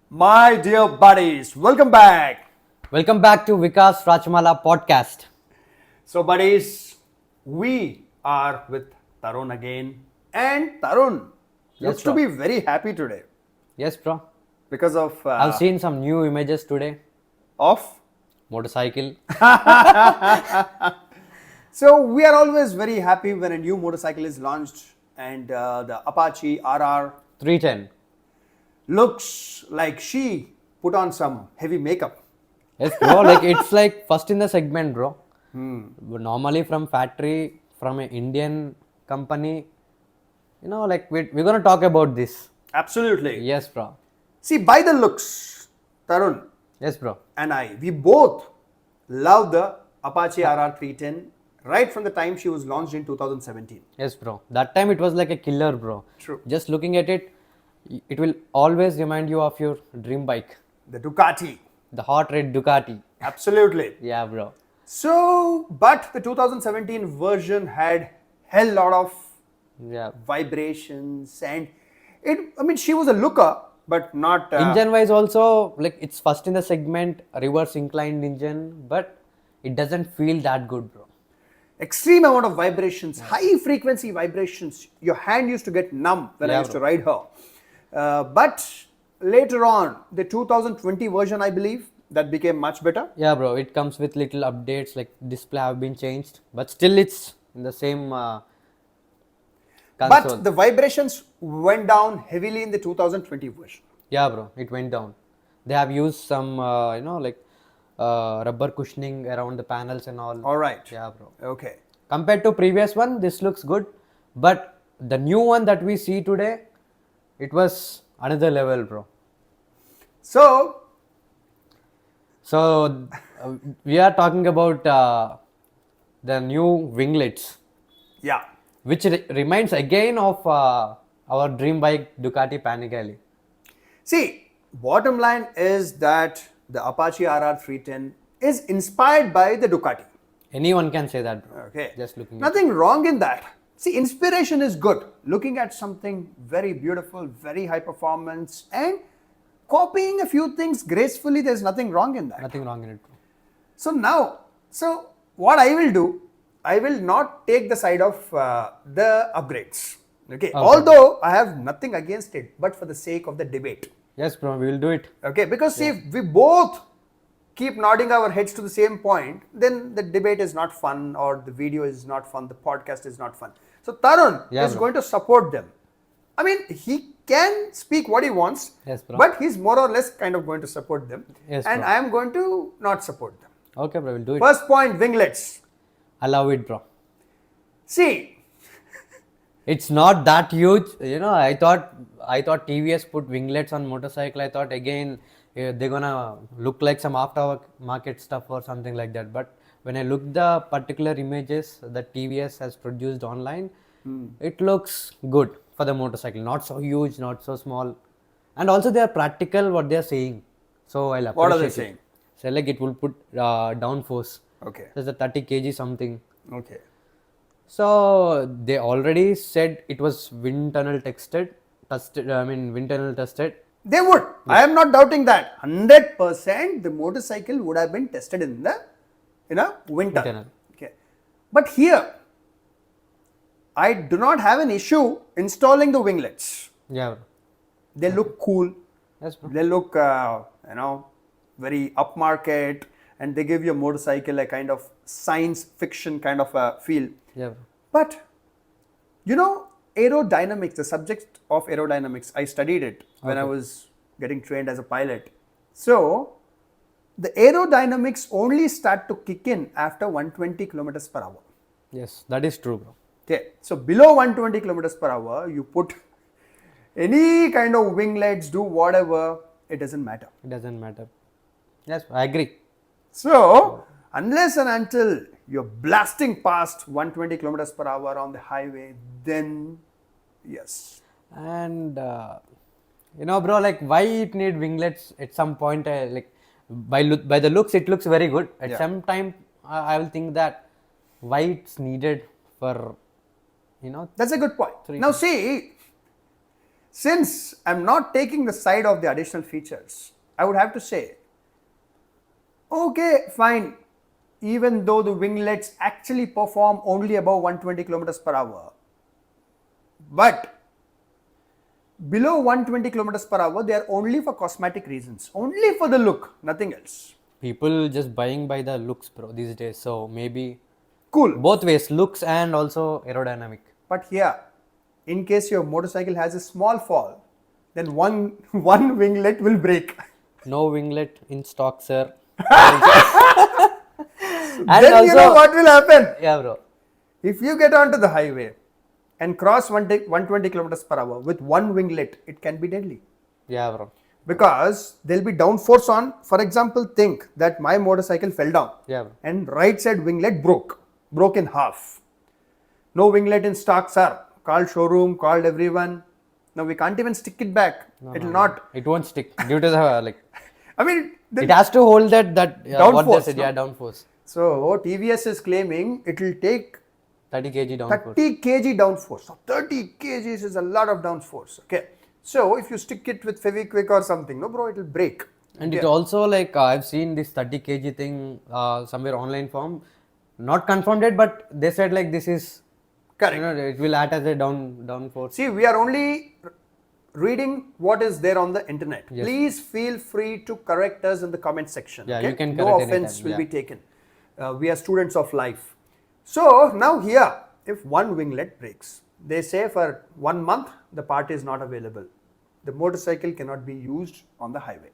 My dear buddies, welcome back. Welcome back to Vikas Rachmala podcast. So, buddies, we are with Tarun again, and Tarun Yes, looks to bro. be very happy today Yes, bro. because of I've seen some new images today. of. Motorcycle. So, we are always very happy when a new motorcycle is launched, and the Apache RR 310. looks like she put on some heavy makeup. Yes, bro. Like it's like first in the segment, bro. But normally from factory, from an Indian company, like we're gonna talk about this. Absolutely. Yes, bro. See, by the looks, Tarun, Yes, bro. and we both love the Apache RR 310 right from the time she was launched in 2017. Yes, bro. That time it was like a killer, bro. True. Just looking at it, it will always remind you of your dream bike, The Ducati. the hot red Ducati. Absolutely. Yeah, bro. So, but the 2017 version had hell lot of Yeah. vibrations and she was a looker, but not. Engine wise also, like it's first in the segment, reverse inclined engine, but it doesn't feel that good, bro. Extreme amount of vibrations, high frequency vibrations. Your hand used to get numb when I Yeah, used to bro. ride her. But later on, the 2020 version, I believe, that became much better. Yeah, bro, it comes with little updates, like display have been changed, but still it's in the same console. But the vibrations went down heavily in the 2020 version. Yeah, bro, it went down. They have used some, rubber cushioning around the panels and all. All right. Yeah, bro. Okay. Compared to previous one, this looks good, but the new one that we see today, it was another level, bro. So, So we are talking about the new winglets, yeah. which reminds again of our dream bike Ducati Panigale. See, bottom line is that the Apache RR 310 is inspired by the Ducati. Anyone can say that, bro. Okay. Just looking at Nothing wrong in that. See, inspiration is good. Looking at something very beautiful, very high performance, and copying a few things gracefully, there's nothing wrong in that. nothing wrong in it, bro. So what I will do, I will not take the side of the upgrades. Okay. Although I have nothing against it, but for the sake of the debate. Yes, bro. We will do it. Okay. Because see, if we both keep nodding our heads to the same point, then the debate is not fun, or the video is not fun, the podcast is not fun. So Tarun Yeah, is bro. going to support them. I mean, he can speak what he wants, Yes, bro. but he's more or less kind of going to support them. Yes, and bro. I am going to not support them. Okay, bro. We'll do it. First point, winglets. I love it, bro. See, It's not that huge. I thought TVS put winglets on motorcycle. I thought again they're gonna look like some aftermarket stuff or something like that. But when I look the particular images that TVS has produced online, it looks good for the motorcycle. Not so huge, not so small, and also they are practical what they are saying. So I'll appreciate What are they it. saying? So like it will put down force. okay, There's a 30 kg something. okay. So they already said it was wind tunnel tested. Wind tunnel tested. They would. I am not doubting that. 100% the motorcycle would have been tested in the winter. tunnel. Okay. But here, I do not have an issue installing the winglets. Yeah, bro. They look cool. Yes, bro. They look, very upmarket, and they give your motorcycle a kind of science fiction kind of a feel. Yeah, bro. But, aerodynamics, the subject of aerodynamics, I studied it when I was getting trained as a pilot. So, the aerodynamics only start to kick in after 120 kilometers per hour. Yes, that is true, bro. Okay, so below 120 kilometers per hour, you put any kind of winglets, do whatever, it doesn't matter. It doesn't matter. Yes, I agree. So, unless and until you're blasting past 120 kilometers per hour on the highway, then yes. And bro, like why it need winglets at some point? Like by the looks, it looks very good. At Yeah. some time, I will think that why it's needed for That's a good point. Now, see, since I'm not taking the side of the additional features, I would have to say, okay, fine. Even though the winglets actually perform only above 120 kilometers per hour, but below 120 kilometers per hour, they are only for cosmetic reasons, only for the look, nothing else. People just buying by the looks, bro, these days. So maybe Cool. both ways, looks and also aerodynamic. But here, in case your motorcycle has a small fall, then one winglet will break. No winglet in stock, sir. Then you know what will happen? Yeah, bro. If you get onto the highway and cross 120 kilometers per hour with one winglet, it can be deadly. Yeah, bro. Because there'll be downforce on. For example, think that my motorcycle fell down. Yeah, bro. And right side winglet broke in half. No winglet in stock, sir. Called showroom, called everyone. Now we can't even stick it back. It'll not. It won't stick due to the like. I mean, It has to hold that what they downforce, said. no? Yeah, downforce. So TVS is claiming it will take 30 kg downforce. 30 kg downforce. So 30 kgs is a lot of downforce. Okay. So if you stick it with Fevikwik or something, no bro, it will break. And it also like I've seen this 30 kg thing somewhere online form, not confirmed it, but they said like this is Correct. You know, it will act as a downforce. See, we are only reading what is there on the internet. Yes. Please feel free to correct us in the comment section. Yeah, okay? you can No correct offense anytime, will yeah. be taken. We are students of life. So now here, if one winglet breaks, they say for 1 month the part is not available. The motorcycle cannot be used on the highway.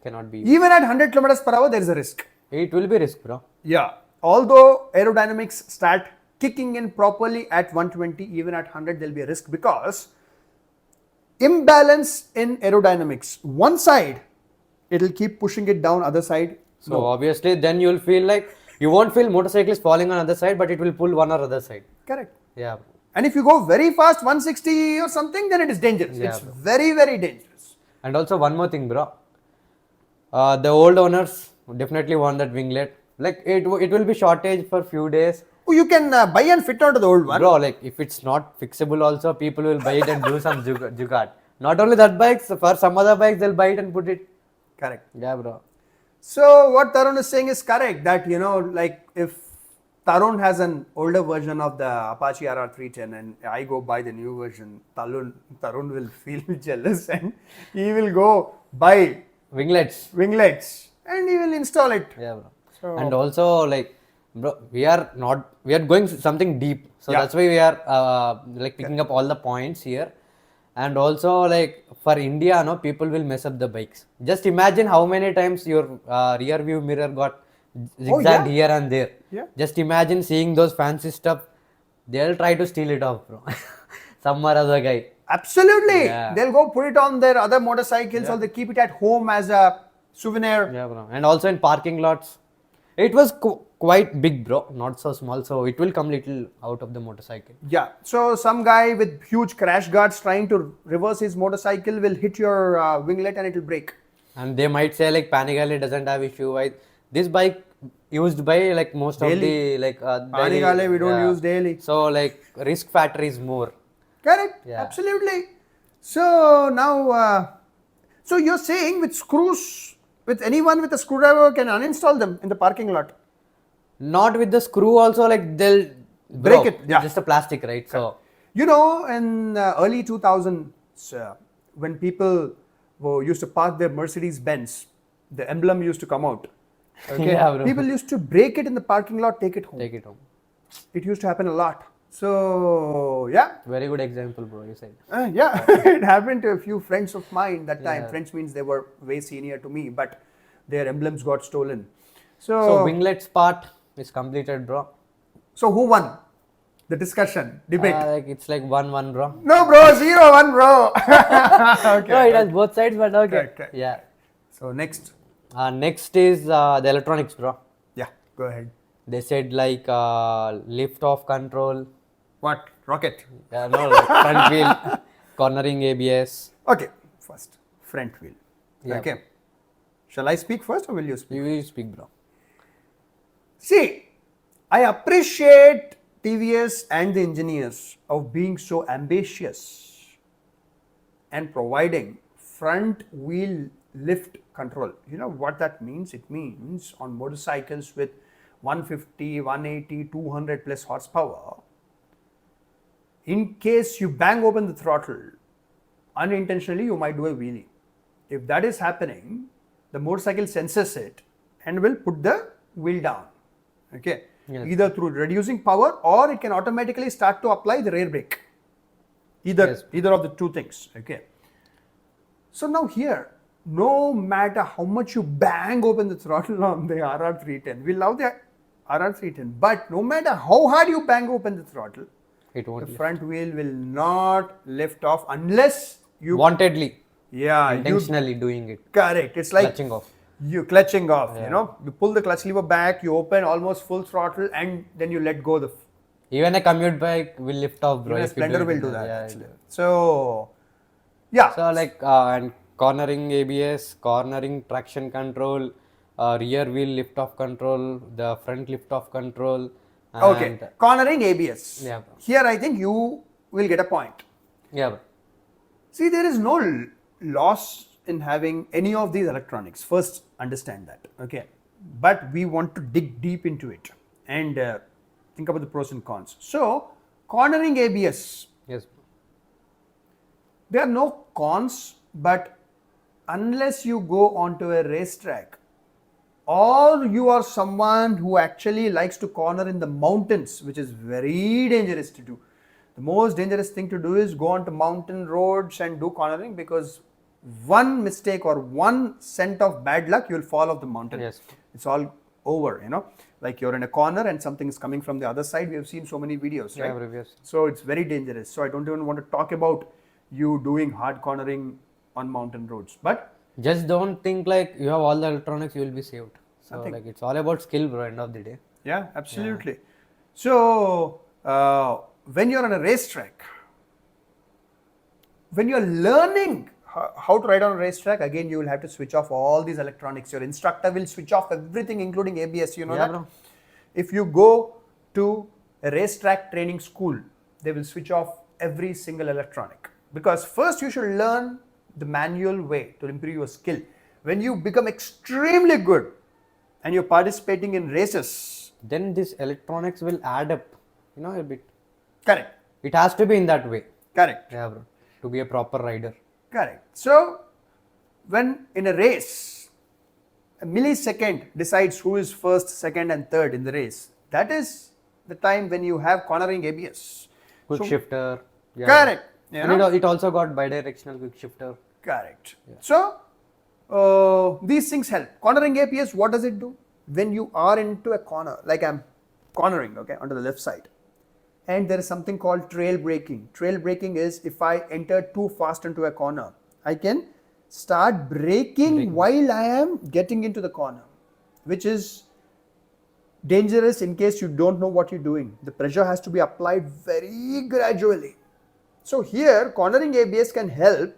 Cannot be. Even at 100 kilometers per hour, there is a risk. It will be risk, bro. Yeah. Although aerodynamics start kicking in properly at 120, even at 100, there will be a risk because imbalance in aerodynamics. One side, it will keep pushing it down, other side. So obviously, then you will feel like you won't feel motorcycle is falling on other side, but it will pull one or other side. Correct. Yeah. And if you go very fast, 160 or something, then it is dangerous. Yeah, It's bro. very, very dangerous. And also one more thing, bro. The old owners definitely want that winglet. Like it will be shortage for few days. Oh, you can buy and fit onto the old one. Bro, like if it's not fixable also, people will buy it and do some jugaad. Not only that bikes, for some other bikes, they'll buy it and put it. Correct. Yeah, bro. So what Tarun is saying is correct, that like if Tarun has an older version of the Apache RR310 and I go buy the new version, Tarun will feel jealous and he will go buy Winglets. winglets and he will install it. Yeah, bro. So- And also like, bro, we are going something deep. So Yeah. that's why we are like picking up all the points here. And also like for India, no, people will mess up the bikes. Just imagine how many times your rear view mirror got zigzagged here and there. Yeah. Just imagine seeing those fancy stuff. They'll try to steal it off, bro. Some or other guy. Absolutely. Yeah. They'll go put it on their other motorcycles or they keep it at home as a souvenir. Yeah, bro. And also in parking lots. It was quite big, bro. Not so small. So it will come little out of the motorcycle. Yeah. So some guy with huge crash guards trying to reverse his motorcycle will hit your winglet and it will break. And they might say like Panigale doesn't have issue. This bike used by like most of the like daily- Panigale we don't yeah. use daily. So like risk factor is more. Correct. Yeah. Absolutely. So now, so you're saying with screws, with anyone with a screwdriver can uninstall them in the parking lot. Not with the screw also, like they'll Break it, yeah. Just a plastic, right? So You know, in early 2000s, when people used to park their Mercedes Benz, the emblem used to come out. Okay. Yeah, bro. People used to break it in the parking lot, take it home. take it home. It used to happen a lot. So yeah, Very good example, bro. You said. yeah, it happened to a few friends of mine that time. Yeah. Friends means they were way senior to me, but their emblems got stolen. So So, winglets part is completed, bro. so who won the discussion, debate? Like it's like 1-1, bro. No, bro, 0-1, bro. Okay. No, it has both sides, but okay. Correct. Yeah. So next, Next is the electronics, bro. yeah, go ahead. They said like lift off control. What? Rocket. Yeah, no, like front wheel, cornering ABS. Okay, first, front wheel. Yeah. Okay. Shall I speak first or will you speak? You will speak, bro. See, I appreciate TVS and the engineers of being so ambitious and providing front wheel lift control. You know what that means? It means on motorcycles with 150, 180, 200 plus horsepower, in case you bang open the throttle, unintentionally you might do a wheelie. If that is happening, the motorcycle senses it and will put the wheel down. Okay. Yes. Either through reducing power, or it can automatically start to apply the rear brake. Either of the two things. Okay. So now here, no matter how much you bang open the throttle on the RR310, we love the RR310, but no matter how hard you bang open the throttle, It won't the lift. front wheel will not lift off unless you Wantedly, yeah you intentionally doing it, correct. It's like clutching off. you clutching off. Yeah. You know, you pull the clutch lever back, you open almost full throttle, and then you let go the. Even a commute bike will lift off, bro. Even a if you Splendor it will in do the- that yeah, actually. So yeah. So like and cornering ABS, cornering traction control, rear wheel lift off control, the front lift off control. And Okay, cornering ABS. Yeah, bro. Here I think you will get a point. Yeah, bro. See, there is no loss in having any of these electronics. First, understand that. Okay, but we want to dig deep into it and think about the pros and cons. So, cornering ABS, Yes. there are no cons, but unless you go onto a racetrack, or you are someone who actually likes to corner in the mountains, which is very dangerous to do. The most dangerous thing to do is go onto mountain roads and do cornering, because one mistake or one scent of bad luck, you will fall off the mountain. Yes. It's all over, you know. Like you're in a corner and something is coming from the other side. We have seen so many videos, right? Yeah, bro, yes. So it's very dangerous. So I don't even want to talk about you doing hard cornering on mountain roads. But Just don't think like you have all the electronics, you will be saved. So Nothing. like it's all about skill, bro. End of the day. yeah, absolutely. So when you're on a racetrack, when you're learning how to ride on a racetrack, again you will have to switch off all these electronics. Your instructor will switch off everything, including ABS. You know Yeah, that. bro. If you go to a racetrack training school, they will switch off every single electronic, because first you should learn the manual way to improve your skill. When you become extremely good and you're participating in races, Then this electronics will add up, you know, a bit. correct, It has to be in that way. correct, Yeah, bro. To be a proper rider. correct. So when in a race, a millisecond decides who is first, second and third in the race, that is the time when you have cornering ABS. Quickshifter. Yeah. Correct. You And know? it also got bidirectional quickshifter. Correct. So these things help. Cornering APS, what does it do? When you are into a corner, like I'm cornering, okay, onto the left side, and there is something called trail braking. Trail braking is if I enter too fast into a corner, I can start braking while I am getting into the corner, which is dangerous in case you don't know what you're doing. The pressure has to be applied very gradually. So here, cornering ABS can help.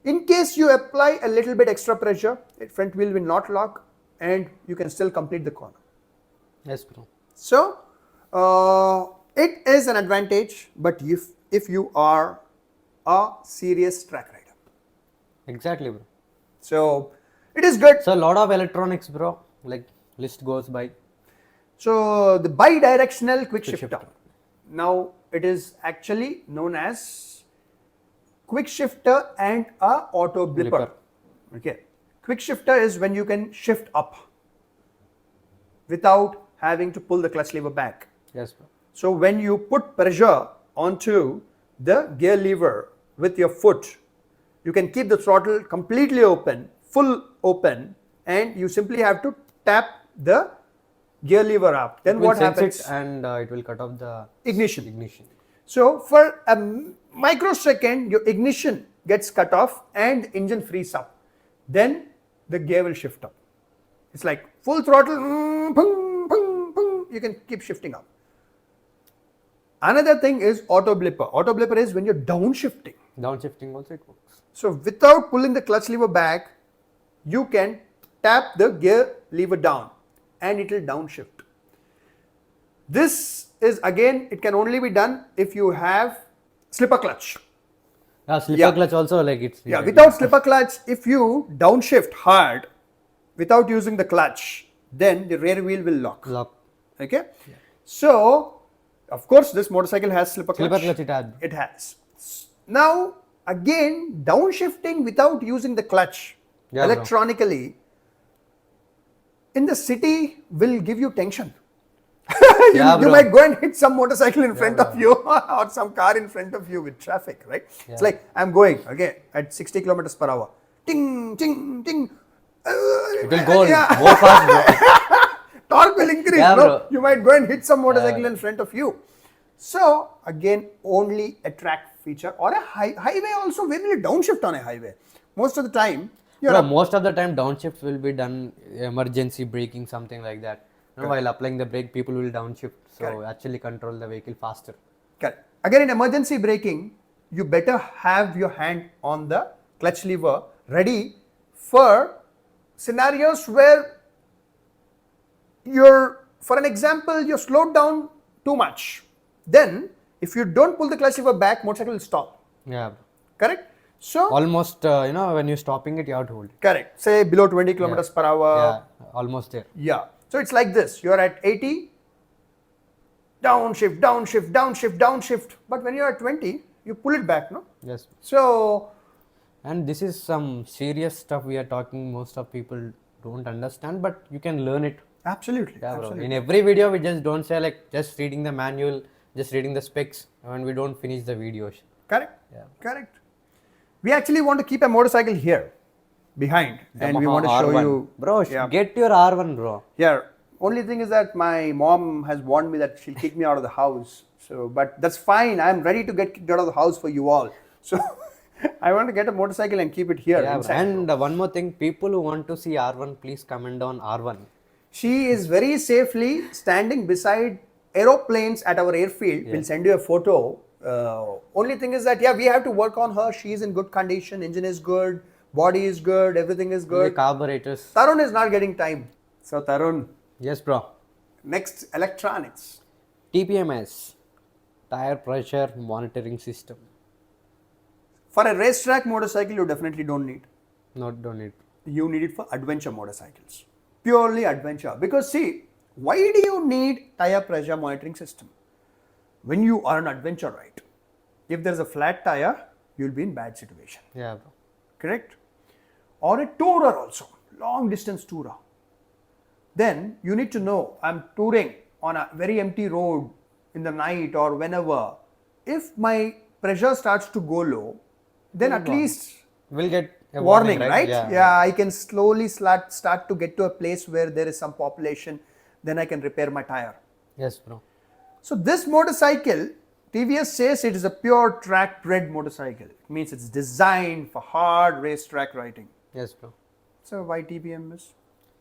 In case you apply a little bit extra pressure, the front wheel will not lock and you can still complete the corner. Yes, bro. So it is an advantage, but if you are a serious track rider. Exactly, bro. So it is good. So a lot of electronics, bro. Like list goes by. So the bi-directional Quickshifter. Quickshifter. Now it is actually known as Quickshifter and a auto blipper. Okay. Quickshifter is when you can shift up without having to pull the clutch lever back. Yes, bro. So when you put pressure onto the gear lever with your foot, you can keep the throttle completely open, full open, and you simply have to tap the gear lever up. Then It will what sense happens? it and it will cut off the Ignition. ignition. For a microsecond, your ignition gets cut off and the engine frees up. Then the gear will shift up. It's like full throttle, pung, pung, pung, you can keep shifting up. Another thing is auto blipper. Auto blipper is when you're downshifting. Downshifting also it works. So without pulling the clutch lever back, you can tap the gear lever down and it will downshift. This is again, it can only be done if you have slipper clutch. Slipper Yeah. clutch also like it's Yeah, needed. without slipper clutch, if you downshift hard without using the clutch, then the rear wheel will lock. Lock. Okay. So, of course, this motorcycle has slipper clutch. Slipper clutch it had. It has. Now, again, downshifting without using the clutch Yeah, bro. electronically in the city will give you tension. Yeah, you bro. might go and hit some motorcycle in front of you or some car in front of you with traffic, right? It's like I'm going, okay, at 60 kilometers per hour. Ting, ting, ting. It will go more fast, bro. Torque will increase, Yeah, no? bro. You might go and hit some motorcycle in front of you. So, again, only a track feature or a highway also, when will you downshift on a highway? Most of the time, you're Bro, up. most of the time downshifts will be done emergency braking, something like that. You know, while applying the brake, people will downshift, so Correct. actually control the vehicle faster. Correct. Again, in emergency braking, you better have your hand on the clutch lever ready for scenarios where for an example, you're slowed down too much. Then, if you don't pull the clutch lever back, motorcycle will stop. Yeah. Correct? So, Almost, when you're stopping it, you have to hold it. correct. Say below 20 kilometers per hour. Yeah, almost there. Yeah. So it's like this. You're at 80, downshift, downshift, downshift, downshift. But when you're at 20, you pull it back, no? Yes. So, And this is some serious stuff we are talking, most of people don't understand, but you can learn it. absolutely. Yeah, bro. absolutely. In every video, we just don't say like just reading the manual, just reading the specs, and we don't finish the videos. Correct. Yeah. Correct. We actually want to keep a motorcycle here behind and we want to show R1. you. Bro, Yeah. get your R1, bro. Yeah. Only thing is that my mom has warned me that she'll kick me out of the house. So, but that's fine. I'm ready to get kicked out of the house for you all. So, I want to get a motorcycle and keep it here. Yeah, bro. inside. And one more thing, people who want to see R1, please comment on R1. She is very safely standing beside aeroplanes at our airfield. We'll send you a photo. Only thing is that, yeah, we have to work on her. She is in good condition. Engine is good. Body is good. Everything is The good. carburetors. Tarun is not getting time. So, Tarun, Yes, bro. next electronics. TPMS, tire pressure monitoring system. For a racetrack motorcycle, you definitely don't need. Don't need. You need it for adventure motorcycles. Purely adventure. Because see, why do you need tire pressure monitoring system? When you are on adventure ride, if there's a flat tire, you'll be in bad situation. Yeah, bro. Correct? Or a tourer also, long distance tourer. Then you need to know, I'm touring on a very empty road in the night or whenever. If my pressure starts to go low, then at least We'll get a warning, right? Yeah. Yeah, I can slowly start to get to a place where there is some population, then I can repair my tire. Yes, bro. So this motorcycle, TVS says it is a pure track bred motorcycle. It means it's designed for hard racetrack riding. Yes, bro. So why TPMS?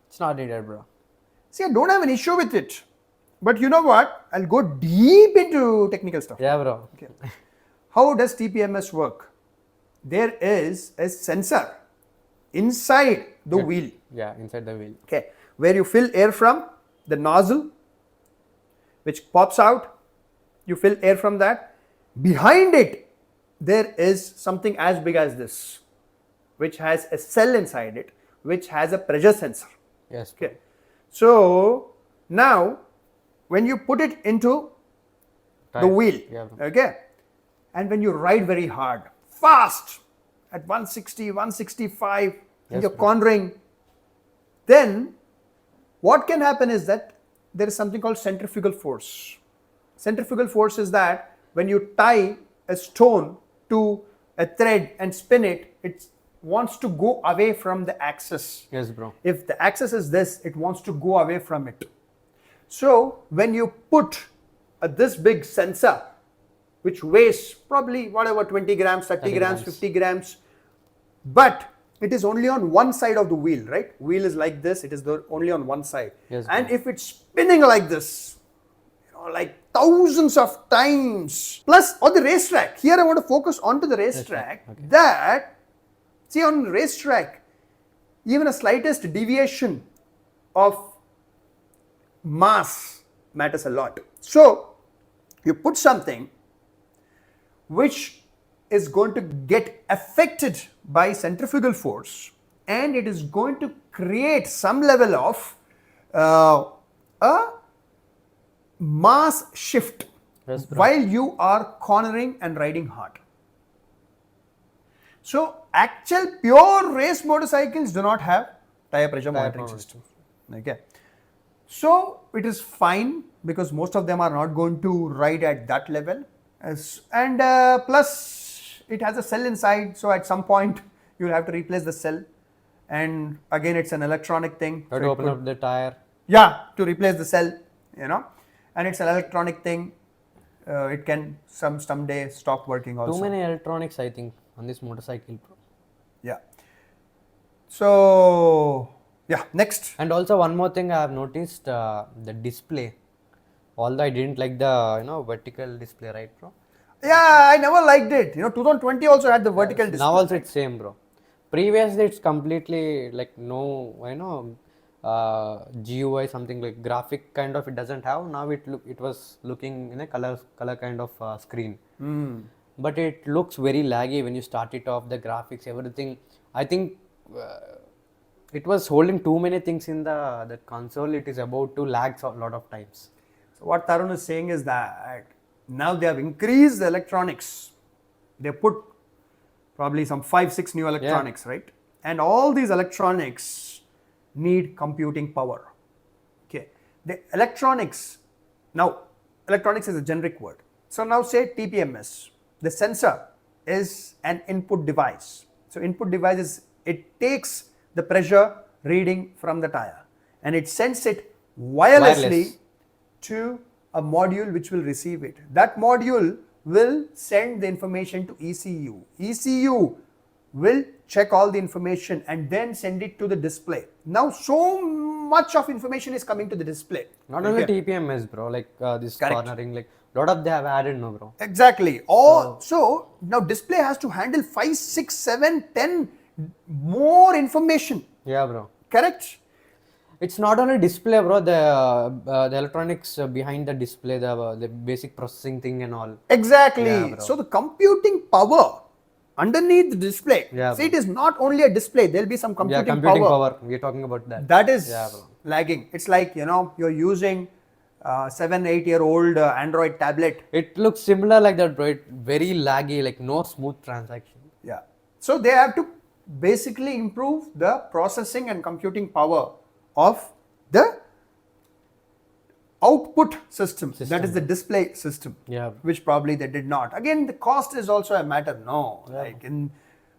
It's not needed, bro. See, I don't have an issue with it. But you know what? I'll go deep into technical stuff. Yeah, bro. Okay. How does TPMS work? There is a sensor inside the wheel. Yeah, inside the wheel. Okay, where you fill air from the nozzle, which pops out. You fill air from that. Behind it, there is something as big as this, which has a cell inside it, which has a pressure sensor. Yes. Bro. Okay, so now when you put it into the Tire. wheel, Yeah, bro. okay, and when you ride very hard, fast at 160, 165, and Yes, you're bro. cornering, then what can happen is that there is something called centrifugal force. Centrifugal force is that when you tie a stone to a thread and spin it, it wants to go away from the axis. Yes, bro. If the axis is this, it wants to go away from it. So when you put this big sensor, which weighs probably whatever 20 grams, 30 grams, 50 grams, but it is only on one side of the wheel, right? Wheel is like this, it is only on one side. Yes, and if it's spinning like this, like thousands of times, plus on the racetrack, here I want to focus onto the racetrack, that, see, on the racetrack, even a slightest deviation of mass matters a lot. So, you put something which is going to get affected by centrifugal force, and it is going to create some level of a mass shift Yes, bro. while you are cornering and riding hard. So actual pure race motorcycles do not have tire pressure monitoring system. Okay. So it is fine because most of them are not going to ride at that level, and plus it has a cell inside. So at some point you'll have to replace the cell, and again it's an electronic thing. Try So to it open could- up the tire. yeah, to replace the cell, and it's an electronic thing. It can someday stop working also. Too many electronics, I think, on this motorcycle, bro. Yeah. So yeah, next. And also one more thing I have noticed, the display. Although I didn't like the vertical display, right, bro? Yeah, I never liked it. 2020 also had the vertical display. Now also it's same, bro. Previously it's completely like no, GUI something like graphic kind of it doesn't have. Now it was looking in a color kind of screen. But it looks very laggy when you start it off. The graphics, everything. I think it was holding too many things in the console. It is about to lag a lot of times. So what Tarun is saying is that now they have increased the electronics. They put probably some 5-6 new electronics, right? And all these electronics need computing power. Okay. The electronics, now electronics is a generic word. So now say TPMS. The sensor is an input device. So input device is, it takes the pressure reading from the tire and it sends it wirelessly Wireless. to a module which will receive it. That module will send the information to ECU. ECU will check all the information and then send it to the display. Now so much of information is coming to the display. Not only TPMS, bro. Like this Correct. cornering, like lot of they have added, no, bro. Exactly. So now display has to handle 5, 6, 7, 10 more information. Yeah, bro. Correct? It's not only display, bro. The electronics behind the display, the basic processing thing and all. Exactly. Yeah, bro. So the computing power underneath the display. Yeah, See, it is not only a display. There will be some Yeah, computing, computing power. We're talking about that. That is Yeah, bro. lagging. It's like you're using 7-8-year-old Android tablet. It looks similar like that, bro. It very laggy, like no smooth transaction. Yeah. So they have to basically improve the processing and computing power of the output system. That is the display system. Yeah. Which probably they did not. Again, the cost is also a matter. No.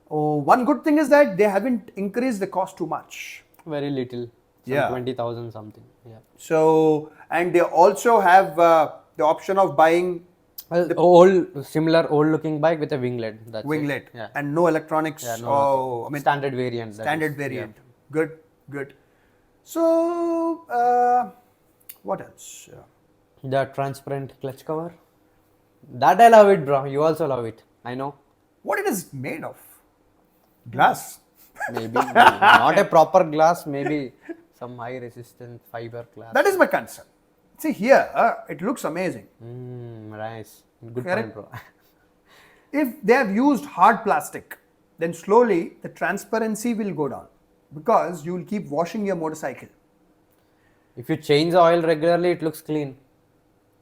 One good thing is that they haven't increased the cost too much. Very little. Some Yeah. 20,000 something. Yeah. So, and they also have the option of buying Similar old looking bike with a winglet. That's it. winglet Yeah. and no electronics. Yeah, no, I mean, standard variant. that standard is. variant. Good. So, what else? The transparent clutch cover. That I love it, bro. You also love it. I know. What it is made of? Glass. Maybe not a proper glass. Maybe some high resistance fiber glass. That is my concern. See here, it looks amazing. Nice. Good Correct. point, bro. If they have used hard plastic, then slowly the transparency will go down because you will keep washing your motorcycle. If you change the oil regularly, it looks clean.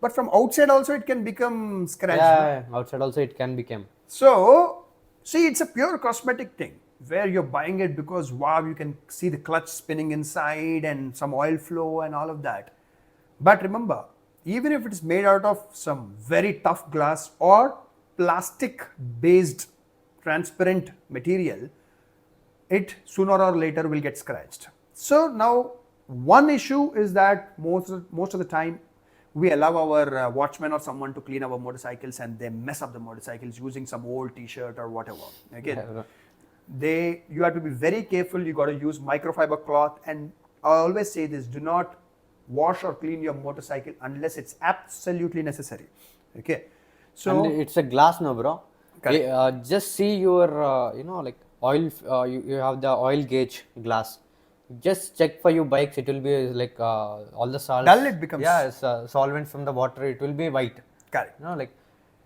But from outside also it can become scratched. Yeah, outside also it can become. So, see, it's a pure cosmetic thing where you're buying it because wow, you can see the clutch spinning inside and some oil flow and all of that. But remember, even if it is made out of some very tough glass or plastic based transparent material, it sooner or later will get scratched. So now one issue is that most of the time we allow our watchman or someone to clean our motorcycles and they mess up the motorcycles using some old t-shirt or whatever. Okay. Yeah. You have to be very careful. You got to use microfiber cloth, and I always say this: do not wash or clean your motorcycle unless it's absolutely necessary. Okay. So And it's a glass, no, bro. Correct. Just see your, like oil. You have the oil gauge glass. Just check for your bikes. It will be like all the salts. Dull it becomes. Yeah, solvents from the water. It will be white. correct. Like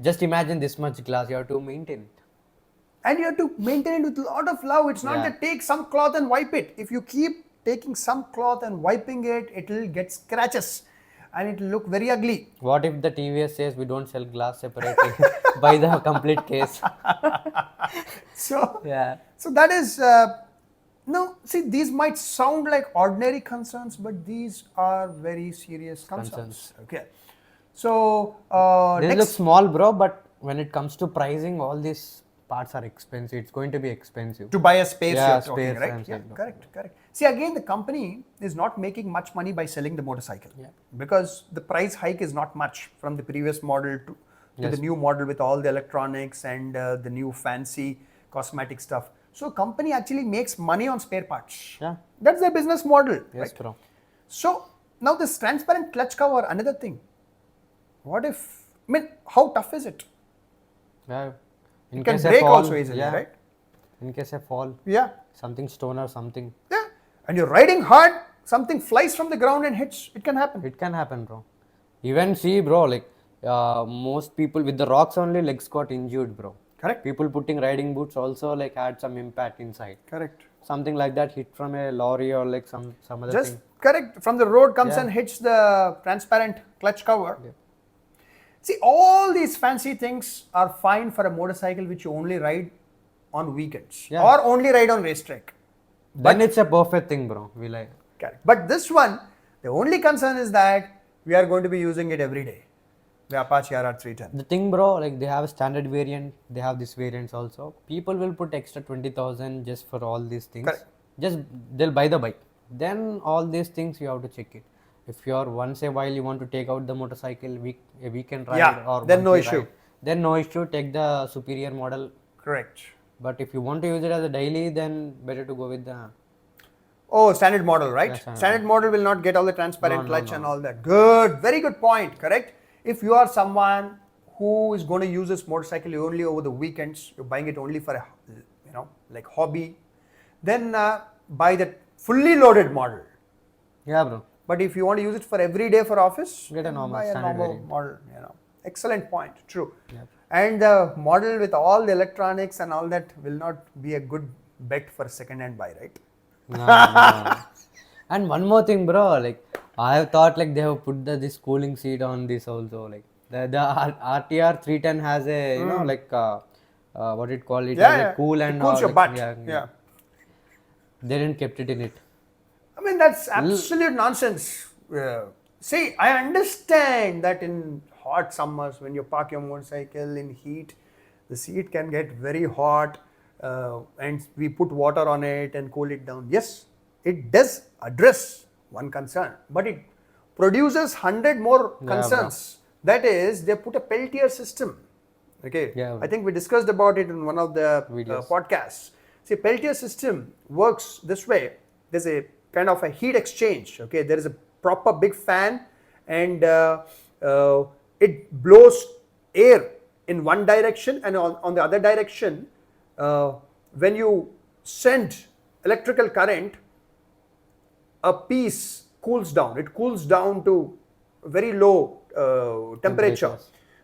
just imagine this much glass you have to maintain it. and you have to maintain it with a lot of love. It's not Yeah. that take some cloth and wipe it. If you keep taking some cloth and wiping it, it will get scratches and it will look very ugly. What if the TVS says we don't sell glass separately? Buy the complete case. So, Yeah. so that is no. See, these might sound like ordinary concerns, but these are very serious concerns. Okay. So They look next, small, bro, but when it comes to pricing, all these parts are expensive. It's going to be expensive. to buy a space, Yeah, you're talking, space, right? I'm Yeah, saying, no. correct. See, again, the company is not making much money by selling the motorcycle because the price hike is not much from the previous model to the new model with all the electronics and the new fancy cosmetic stuff. So, company actually makes money on spare parts. Yeah. That's their business model, Yes, right? bro. So, now this transparent clutch cover, another thing. What if, I mean, how tough is it? Yeah. In It can case I break fall, also easily, yeah. right? In case I fall, Yeah. something stone or something, Yeah. And you're riding hard, something flies from the ground and hits, it can happen. it can happen, bro. Even see, bro, like most people with the rocks only legs got injured, bro. Correct. People putting riding boots also like had some impact inside. Correct. Something like that hit from a lorry or like some other Just thing. correct. From the road comes Yeah. and hits the transparent clutch cover. See, all these fancy things are fine for a motorcycle which you only ride on weekends Yeah. or only ride on racetrack. Then it's a perfect thing, bro. We like. Correct. But this one, the only concern is that we are going to be using it every day. The Apache RR310. The thing, bro, like they have a standard variant, they have this variants also. People will put extra 20,000 just for all these things. Correct. Just they'll buy the bike. Then all these things you have to check it. If you're once a while you want to take out the motorcycle a weekend ride Yeah, or then no monthly issue. ride, then no issue. Take the superior model. Correct. But if you want to use it as a daily, then better to go with the Oh, standard model, right? Yeah, standard model will not get all the transparent clutch and all that. Good, very good point, correct? If you are someone who is going to use this motorcycle only over the weekends, you're buying it only for a, like hobby, then buy the fully loaded model. yeah, bro. But if you want to use it for every day for office, Get a then normal buy a standard normal variant. model. Excellent point. True. And the model with all the electronics and all that will not be a good bet for second-hand buy, right? No. And one more thing, bro. Like I have thought, like they have put this cooling seat on this also. Like the RTR 310 has a like what it call it has a cool and it cools all, your like, butt. yeah. They didn't kept it in it. I mean, that's absolute nonsense. See, I understand that in hot summers, when you park your motorcycle in heat, the seat can get very hot and we put water on it and cool it down. Yes, it does address one concern, but it produces 100 more concerns. That is, they put a Peltier system. Okay, Yeah, I think we discussed about it in one of the podcasts. See, Peltier system works this way. There's a kind of a heat exchange. Okay, there is a proper big fan, and it blows air in one direction, and on the other direction, when you send electrical current, a piece cools down. It cools down to very low temperature.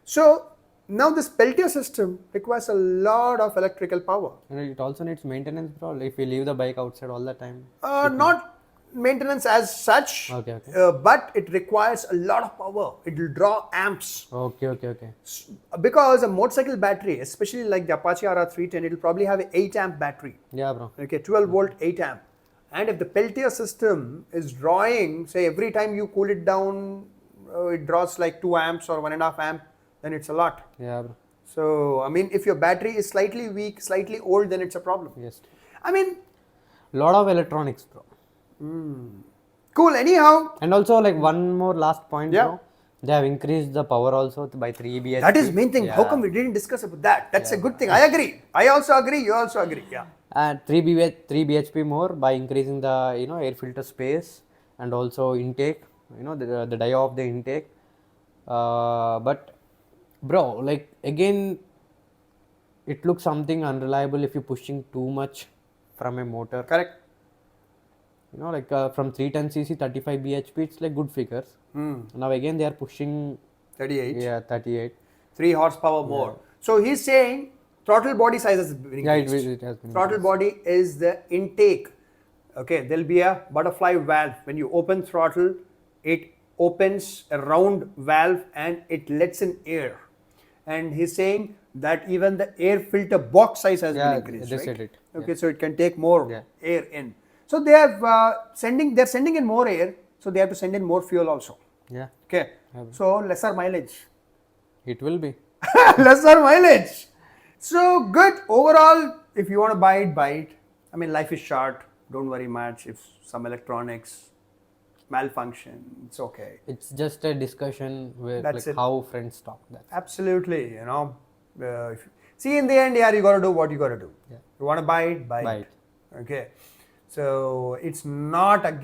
So now this Peltier system requires a lot of electrical power. And it also needs maintenance, bro. If we leave the bike outside all the time. Not maintenance as such, Okay. but it requires a lot of power. It will draw amps. Okay. Because a motorcycle battery, especially like the Apache RR310, it will probably have an 8 amp battery. Yeah, bro. Okay, 12 volt 8 amp. And if the Peltier system is drawing, say every time you cool it down, it draws like 2 amps or 1.5 amp, then it's a lot. Yeah, bro. So, I mean, if your battery is slightly weak, slightly old, then it's a problem. Yes. I mean, Lot of electronics, bro. cool. Anyhow, And also, like one more last point, bro. They have increased the power also by 3 bhp. that is main thing. How come we didn't discuss about that? That's a good thing. I agree. I also agree. You also agree. Yeah. And 3 bhp more by increasing the air filter space and also intake. The dia of the intake. But bro, like again, it looks something unreliable if you're pushing too much from a motor. Correct. Like from 310cc 35 bhp, it's like good figures. Now again they are pushing 38. Yeah, 38. 3 horsepower more. So he's saying throttle body size has been Yeah, increased. it has been Throttle body is the intake. Okay, there'll be a butterfly valve. When you open throttle, it opens a round valve and it lets in air. And he's saying that even the air filter box size has been increased. they right? said it. Okay, so it can take more Yeah. air in. So they have they're sending in more air, so they have to send in more fuel also. Yeah, Okay, so lesser mileage. it will be. Lesser mileage. So good overall. If you want to buy it, buy it. I mean, life is short. Don't worry much if some electronics malfunction. It's okay. It's just a discussion where That's like it. how friends talk. That's Absolutely. See, in the end, yeah, you got to do what you got to do. Yeah. You want to buy it, buy Buy it. Okay. So it's not that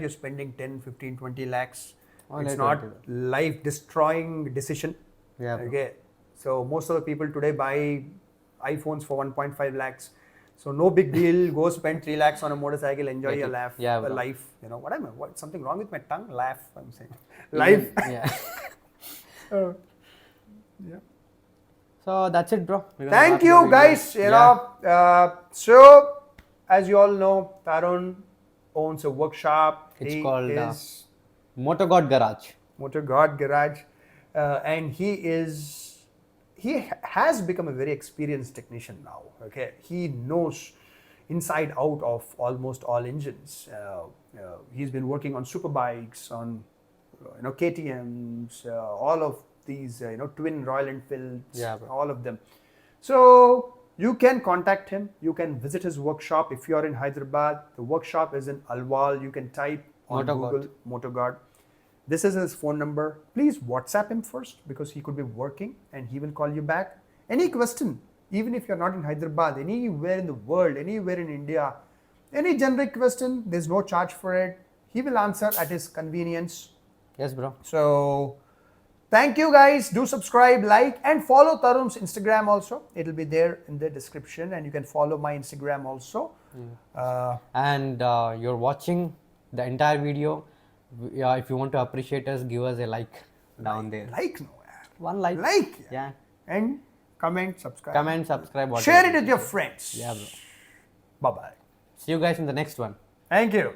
you're spending 10, 15, 20 lakhs. Only It's not 20. life destroying decision. Yeah, bro. Okay. So most of the people today buy iPhones for 1.5 lakhs. So no big deal. Go spend 3 lakhs on a motorcycle. Enjoy your life. Yeah, bro. Life. What? Something wrong with my tongue? Laugh. I'm saying. Life. Yeah. Oh, yeah. So that's it, bro. We're gonna Thank wrap the you, video. guys. So as you all know, Tarun owns a workshop. It's He called is Motor God Garage. Motor God Garage, and he has become a very experienced technician now. Okay, he knows inside out of almost all engines. He's been working on superbikes, on KTM's, all of these twin Royal Enfields, Yeah, bro. all of them. So you can contact him. You can visit his workshop if you are in Hyderabad. The workshop is in Alwal. You can type on Motor God. Google Motor God. This is his phone number. Please WhatsApp him first because he could be working and he will call you back. Any question, even if you're not in Hyderabad, anywhere in the world, anywhere in India, any generic question, there's no charge for it. He will answer at his convenience. Yes, bro. So thank you guys. Do subscribe, like, and follow Tarun's Instagram also. It'll be there in the description, and you can follow my Instagram also. And you're watching the entire video. If you want to appreciate us, give us a like down there. Like, no, yaar. One like. Like, Yeah. and comment, subscribe. Comment, subscribe. Share whatever. it with your friends. Yeah, bro. Bye bye. See you guys in the next one. Thank you.